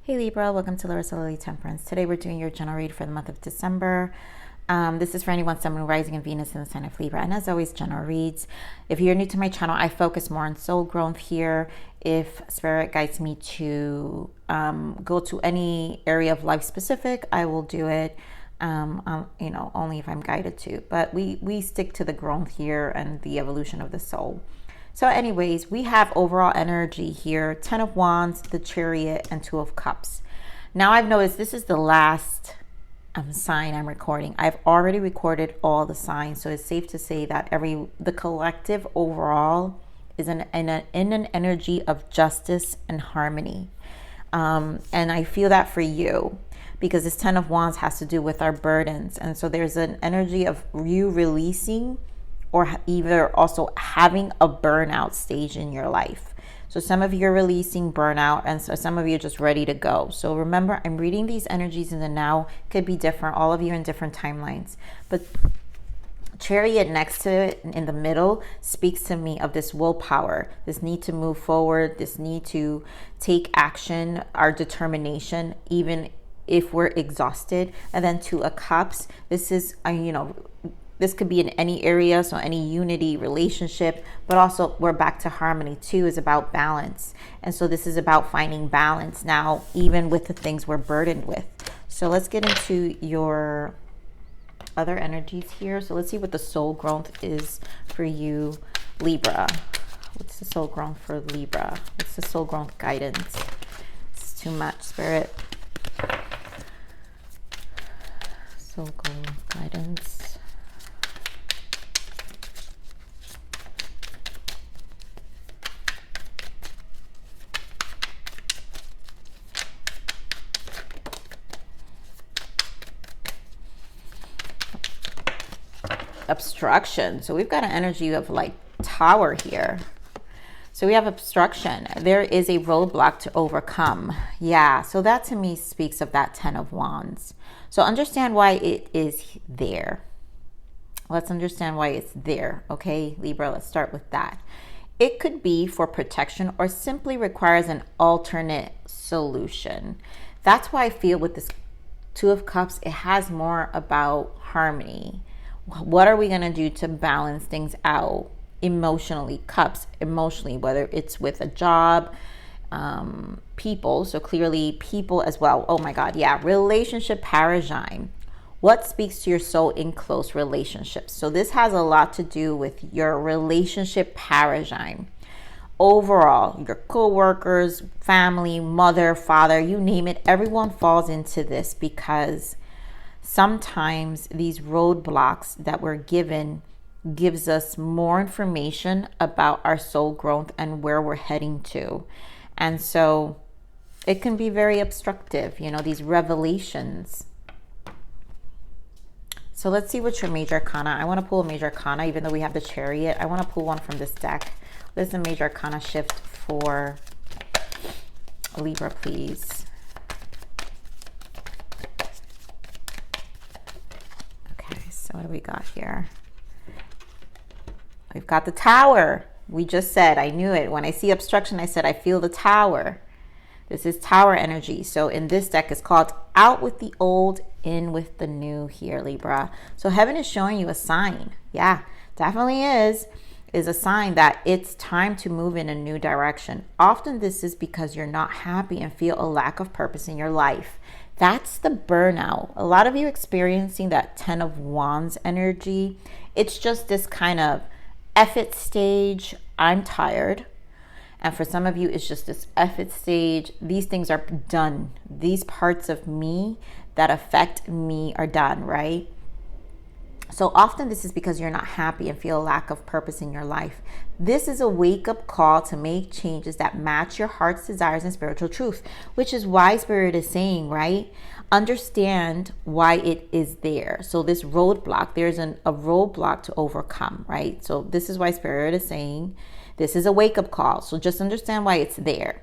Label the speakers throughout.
Speaker 1: Hey Libra, welcome to Larisa Lili Temperance. Today we're doing your general read for the month of December. This is for anyone, Sun, Moon, Rising, and Venus in the sign of Libra. And as always, general reads. If you're new to my channel, I focus more on soul growth here. If Spirit guides me to go to any area of life specific, I will do it. Only if I'm guided to. But we stick to the growth here and the evolution of the soul. So anyways, we have overall energy here, 10 of Wands, the Chariot, and 2 of Cups. Now I've noticed this is the last sign I'm recording. I've already recorded all the signs, so it's safe to say that the collective overall is in an energy of justice and harmony. And I feel that for you, because this 10 of Wands has to do with our burdens. And so there's an energy of you releasing or either also having a burnout stage in your life. So some of you are releasing burnout, and so some of you are just ready to go. So remember, I'm reading these energies in the now. Could be different. All of you in different timelines. But Chariot next to it in the middle speaks to me of this willpower, this need to move forward, this need to take action, our determination, even if we're exhausted. And then 2 of Cups, this is, this could be in any area, so any unity, relationship, but also we're back to harmony. 2 is about balance. And so this is about finding balance now, even with the things we're burdened with. So let's get into your other energies here. So let's see what the soul growth is for you, Libra. What's the soul growth for Libra? What's the soul growth guidance? It's too much, Spirit. Soul growth guidance. Obstruction. So we've got an energy of like tower here. So we have obstruction. There is a roadblock to overcome. Yeah, so that to me speaks of that 10 of Wands. So understand why it is there. Let's understand why it's there. Okay, Libra, let's start with that. It could be for protection or simply requires an alternate solution. That's why I feel with this 2 of Cups, it has more about harmony. What are we going to do to balance things out emotionally? Cups, emotionally, whether it's with a job, people. So clearly people as well. Oh my God. Yeah. Relationship paradigm. What speaks to your soul in close relationships? So this has a lot to do with your relationship paradigm. Overall, your co-workers, family, mother, father, you name it. Everyone falls into this because sometimes these roadblocks that we're given gives us more information about our soul growth and where we're heading to. And so it can be very obstructive, these revelations. So let's see what's your major arcana. I want to pull a major arcana, even though we have the Chariot. I want to pull one from this deck. What is the major arcana shift for Libra, please? What do we got here? We've got the Tower. We just said, I knew it. When I see obstruction, I said, I feel the Tower. This is Tower energy. So in this deck, it's called Out with the Old, In with the New here, Libra. So heaven is showing you a sign. Yeah, definitely is a sign that it's time to move in a new direction. Often this is because you're not happy and feel a lack of purpose in your life. That's the burnout. A lot of you experiencing that 10 of Wands energy. It's just this kind of F it stage. I'm tired. And for some of you, it's just this F it stage. These things are done. These parts of me that affect me are done, right? So often this is because you're not happy and feel a lack of purpose in your life. This is a wake-up call to make changes that match your heart's desires and spiritual truth, which is why Spirit is saying, right? Understand why it is there. So this roadblock, there's a roadblock to overcome, right? So this is why Spirit is saying this is a wake-up call. So just understand why it's there.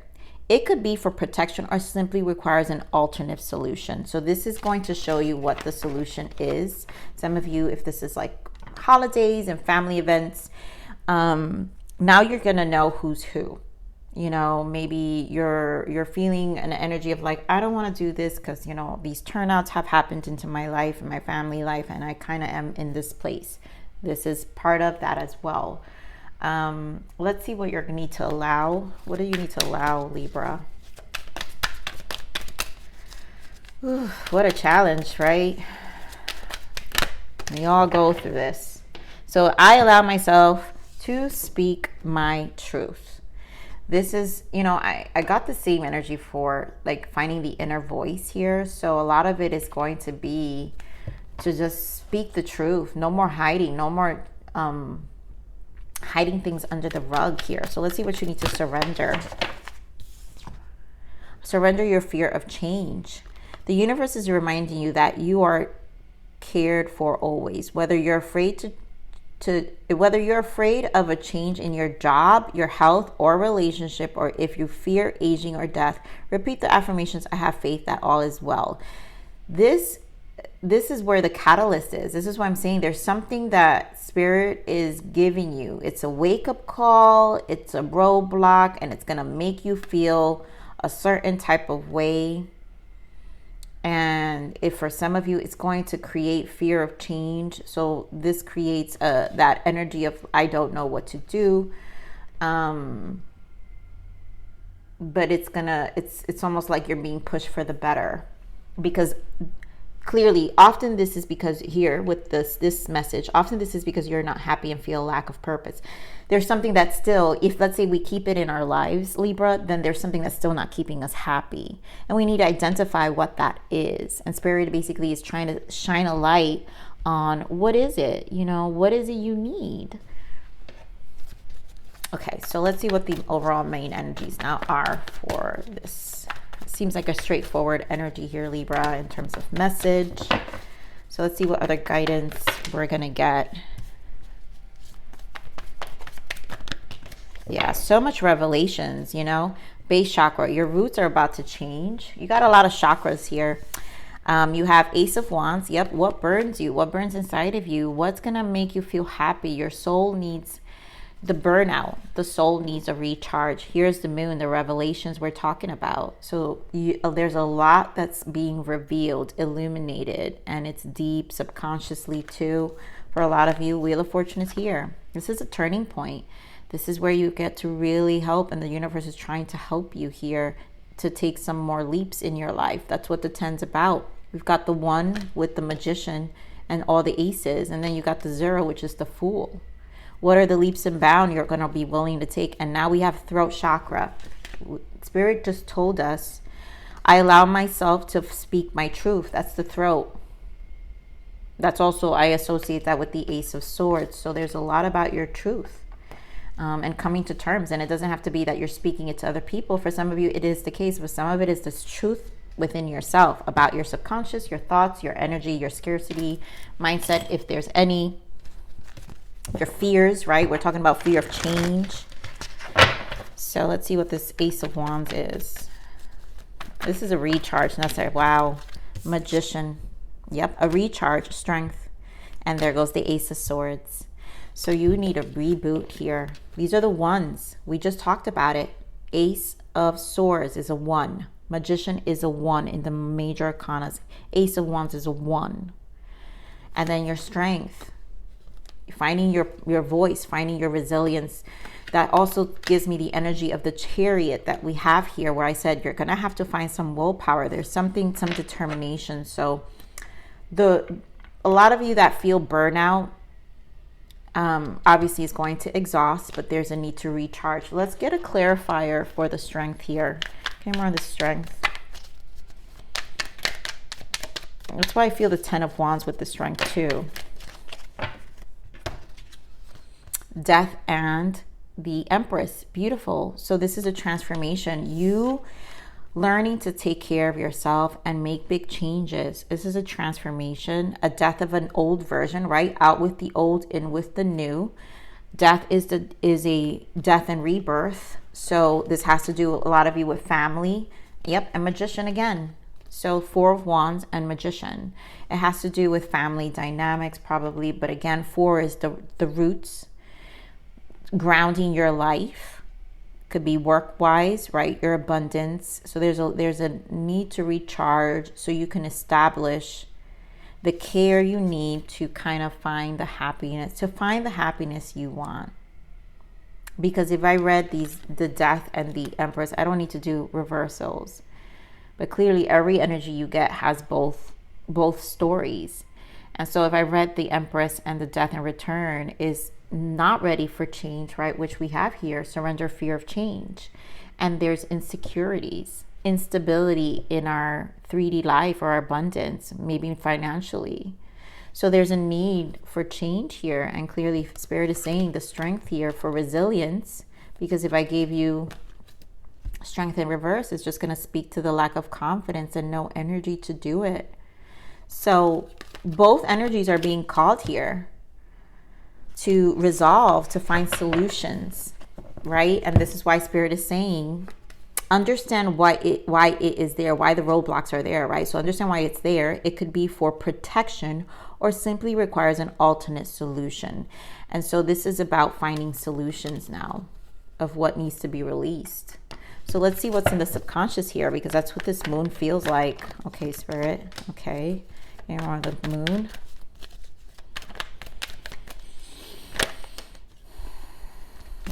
Speaker 1: It could be for protection or simply requires an alternative solution. So this is going to show you what the solution is. Some of you, if this is like holidays and family events, now you're going to know who's who. You know, maybe you're feeling an energy of like, I don't want to do this because, you know, these turnouts have happened into my life and my family life, and I kind of am in this place. This is part of that as well. Let's see what you're going to need to allow. What do you need to allow, Libra? Ooh, what a challenge, right? We all go through this. So I allow myself to speak my truth. This is, you know, I got the same energy for like finding the inner voice here. So a lot of it is going to be to just speak the truth. No more hiding. No more hiding things under the rug here. So let's see what you need to surrender. Surrender your fear of change. The universe is reminding you that you are cared for always. Whether you're afraid whether you're afraid of a change in your job, your health, or relationship, or if you fear aging or death, repeat the affirmations. I have faith that all is well. This is where the catalyst is. This is why I'm saying there's something that Spirit is giving you. It's a wake-up call. It's a roadblock, and it's going to make you feel a certain type of way. And if for some of you, it's going to create fear of change. So this creates that energy of, I don't know what to do. But it's almost like you're being pushed for the better. Because clearly, often this is because here with this message, often this is because you're not happy and feel a lack of purpose. There's something that's still, if let's say we keep it in our lives, Libra, then there's something that's still not keeping us happy. And we need to identify what that is. And Spirit basically is trying to shine a light on what is it, you know, what is it you need? Okay, so let's see what the overall main energies now are for this. Seems like a straightforward energy here, Libra, in terms of message. So let's see what other guidance we're going to get. Yeah, so much revelations, you know. Base chakra, your roots are about to change. You got a lot of chakras here. You have Ace of Wands. Yep, what burns you? What burns inside of you? What's going to make you feel happy? Your soul needs the burnout. The soul needs a recharge. Here's the moon, the revelations we're talking about. So there's a lot that's being revealed, illuminated, and it's deep subconsciously too. For a lot of you, Wheel of Fortune is here. This is a turning point. This is where you get to really help, and the universe is trying to help you here to take some more leaps in your life. That's what the 10's about. We've got the 1 with the Magician and all the aces, and then you got the 0, which is the Fool. What are the leaps and bounds you're going to be willing to take? And now we have throat chakra. Spirit just told us, I allow myself to speak my truth. That's the throat. That's also, I associate that with the Ace of Swords. So there's a lot about your truth. And coming to terms. And it doesn't have to be that you're speaking it to other people. For some of you, it is the case, but some of it is this truth within yourself about your subconscious, your thoughts, your energy, your scarcity mindset. If there's any, your fears, right? We're talking about fear of change. So let's see what this Ace of Wands is. This is a recharge. And that's like, wow, Magician. Yep, a recharge, strength. And there goes the Ace of Swords. So you need a reboot here. These are the 1s. We just talked about it. Ace of Swords is a 1. Magician is a 1 in the major arcanas. Ace of Wands is a 1. And then your strength. Finding your voice, finding your resilience. That also gives me the energy of the Chariot that we have here, where I said you're going to have to find some willpower. There's some determination. So a lot of you that feel burnout, obviously is going to exhaust, but there's a need to recharge. Let's get a clarifier for the strength here. Okay, more on the strength. That's why I feel the 10 of Wands with the strength too. Death and the Empress. Beautiful. So this is a transformation. You learning to take care of yourself and make big changes. This is a transformation, a death of an old version, right? Out with the old, in with the new. Death is a death and rebirth. So this has to do a lot of you with family. Yep, and Magician again. So 4 of Wands and Magician. It has to do with family dynamics probably, but again, 4 is the roots, grounding your life, Could be work-wise, right? Your abundance. So there's a need to recharge so you can establish the care you need to kind of find the happiness you want. Because if I read the Death and the Empress, I don't need to do reversals. But clearly every energy you get has both stories. And so if I read the Empress and the Death in return is not ready for change, right? Which we have here, surrender, fear of change. And there's insecurities, instability in our 3D life or our abundance, maybe financially. So there's a need for change here. And clearly Spirit is saying the strength here for resilience, because if I gave you strength in reverse, it's just going to speak to the lack of confidence and no energy to do it. So both energies are being called here to resolve, to find solutions, right? And this is why Spirit is saying, understand why it is there, why the roadblocks are there, right? So understand why it's there. It could be for protection or simply requires an alternate solution. And so this is about finding solutions now of what needs to be released. So let's see what's in the subconscious here, because that's what this moon feels like. Okay, Spirit. Okay. And we're on the moon.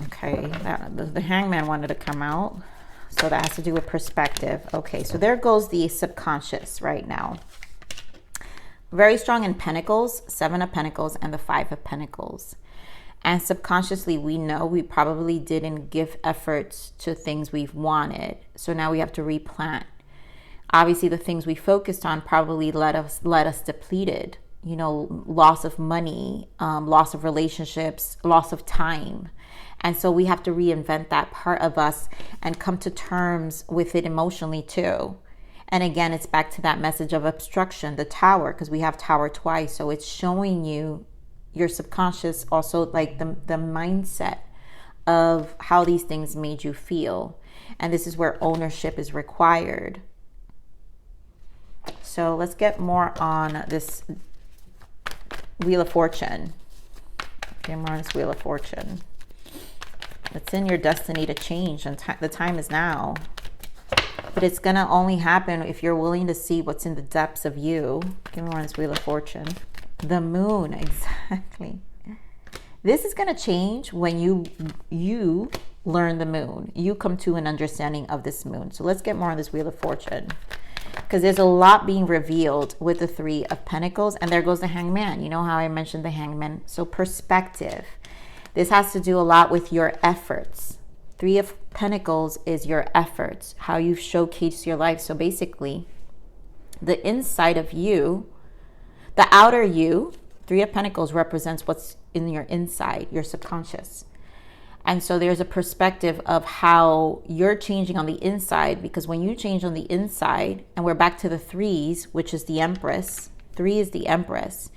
Speaker 1: Okay, the Hangman wanted to come out. So that has to do with perspective. Okay, so there goes the subconscious right now. Very strong in Pentacles, 7 of Pentacles, and the 5 of Pentacles. And subconsciously, we know we probably didn't give efforts to things we've wanted. So now we have to replant. Obviously, the things we focused on probably let us depleted. You know, loss of money, loss of relationships, loss of time. And so we have to reinvent that part of us and come to terms with it emotionally too. And again, it's back to that message of obstruction, the Tower, because we have Tower twice. So it's showing you your subconscious, also like the mindset of how these things made you feel. And this is where ownership is required. So let's get more on this Wheel of Fortune. Get more on this Wheel of Fortune. It's in your destiny to change, and the time is now. But it's going to only happen if you're willing to see what's in the depths of you. Give me more on this Wheel of Fortune. The Moon, exactly. This is going to change when you learn the Moon. You come to an understanding of this Moon. So let's get more on this Wheel of Fortune, because there's a lot being revealed with the 3 of Pentacles. And there goes the Hangman. You know how I mentioned the Hangman? So perspective. This has to do a lot with your efforts. 3 of Pentacles is your efforts, how you've showcased your life. So basically, the inside of you, the outer you, 3 of Pentacles represents what's in your inside, your subconscious. And so there's a perspective of how you're changing on the inside, because when you change on the inside, and we're back to the 3s, which is the Empress. 3 is the Empress.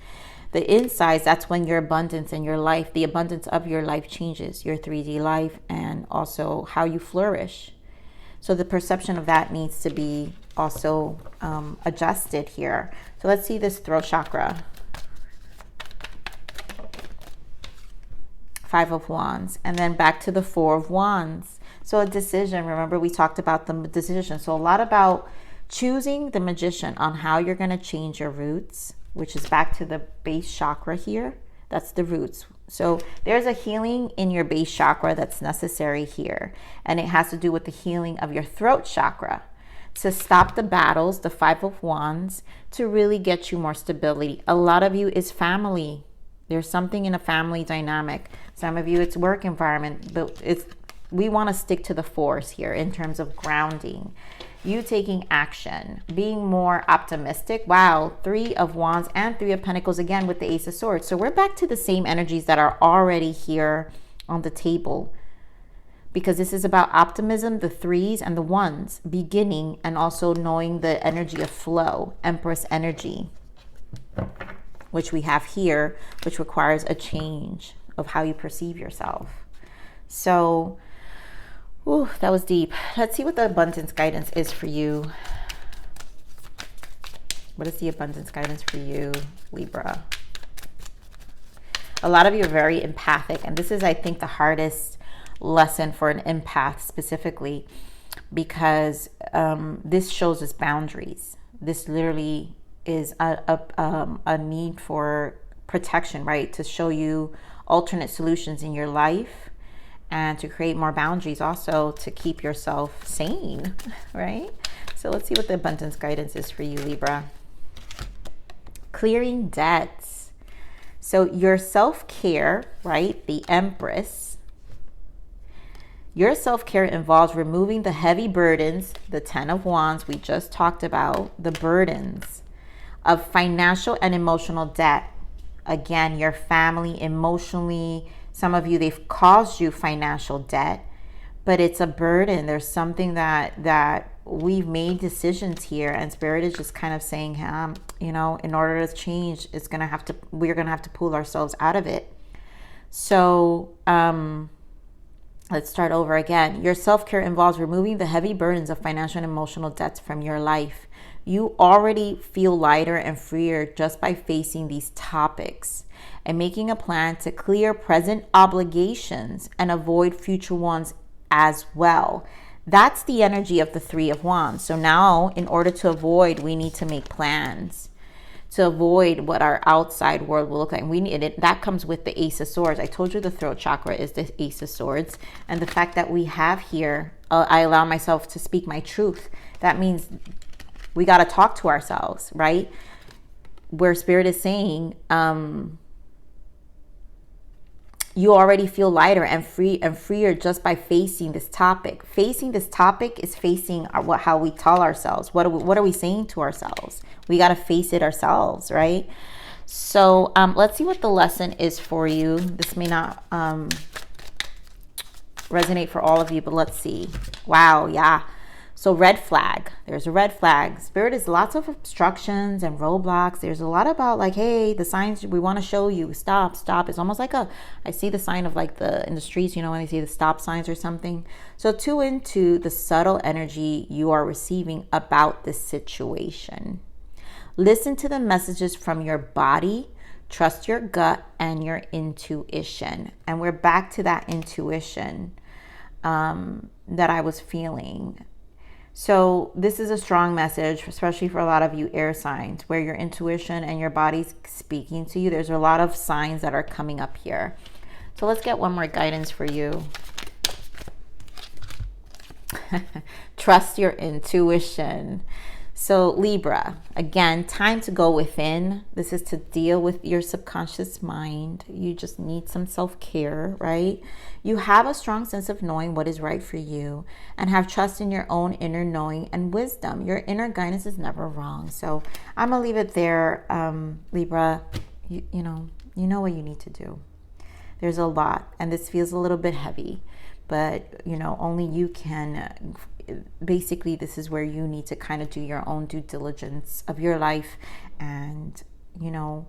Speaker 1: The insides, that's when your abundance in your life, the abundance of your life changes, your 3D life, and also how you flourish. So the perception of that needs to be also adjusted here. So let's see this throat chakra. 5 of Wands, and then back to the 4 of Wands. So a decision, remember we talked about the decision. So a lot about choosing the Magician on how you're going to change your roots, which is back to the base chakra here. That's the roots. So there's a healing in your base chakra that's necessary here. And it has to do with the healing of your throat chakra to stop the battles, the 5 of Wands, to really get you more stability. A lot of you is family. There's something in a family dynamic. Some of you it's work environment, but we want to stick to the force here in terms of grounding. You taking action, being more optimistic. Wow, 3 of Wands and 3 of Pentacles again with the Ace of Swords. So we're back to the same energies that are already here on the table, because this is about optimism, the 3s and the 1s, beginning, and also knowing the energy of flow, Empress energy, which we have here, which requires a change of how you perceive yourself. So ooh, that was deep. Let's see what the abundance guidance is for you. What is the abundance guidance for you, Libra? A lot of you are very empathic, and this is, I think, the hardest lesson for an empath specifically, because this shows us boundaries. This literally is a need for protection, right? To show you alternate solutions in your life and to create more boundaries, also to keep yourself sane, right? So let's see what the abundance guidance is for you, Libra. Clearing debts. So your self-care, right? The Empress. Your self-care involves removing the heavy burdens, the 10 of Wands we just talked about, the burdens of financial and emotional debt. Again, your family emotionally, some of you, they've caused you financial debt, but it's a burden. There's something that we've made decisions here, and Spirit is just kind of saying, you know, in order to change, we're gonna have to pull ourselves out of it. So let's start over again. Your self-care involves removing the heavy burdens of financial and emotional debts from your life. You already feel lighter and freer just by facing these topics and making a plan to clear present obligations and avoid future ones as well. That's the energy of the Three of Wands. So now, in order to avoid, we need to make plans to avoid what our outside world will look like. We need it. That comes with the Ace of Swords. I told you the throat chakra is the Ace of Swords. And the fact that we have here, I allow myself to speak my truth. That means we got to talk to ourselves, right? Where Spirit is saying, you already feel lighter and freer just by facing this topic. Facing this topic is facing how we tell ourselves. What are we saying to ourselves? We got to face it ourselves, right? So let's see what the lesson is for you. This may not resonate for all of you, but let's see. Wow, yeah. So red flag, there's a red flag. Spirit is lots of obstructions and roadblocks. There's a lot about like, hey, the signs we want to show you, stop. It's almost like I see the sign of like in the streets, you know, when they see the stop signs or something. So tune into the subtle energy you are receiving about this situation. Listen to the messages from your body, trust your gut and your intuition. And we're back to that intuition that I was feeling. So this is a strong message, especially for a lot of you air signs, where your intuition and your body's speaking to you. There's a lot of signs that are coming up here. So let's get one more guidance for you. Trust your intuition. So Libra, again, time to go within. This is to deal with your subconscious mind. You just need some self-care, right? You have a strong sense of knowing what is right for you and have trust in your own inner knowing and wisdom. Your inner guidance is never wrong. So I'm going to leave it there, Libra. You know what you need to do. There's a lot, and this feels a little bit heavy, but, you know, only you can. Basically, this is where you need to kind of do your own due diligence of your life and, you know,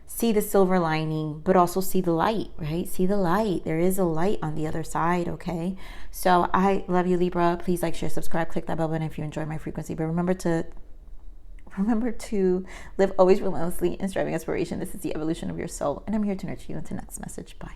Speaker 1: see the silver lining, but also see the light, right? See the light. There is a light on the other side, okay? So I love you, Libra. Please like, share, subscribe, click that bell button if you enjoy my frequency. But remember to live always relentlessly in striving aspiration. This is the evolution of your soul. And I'm here to nurture you. Until next message. Bye.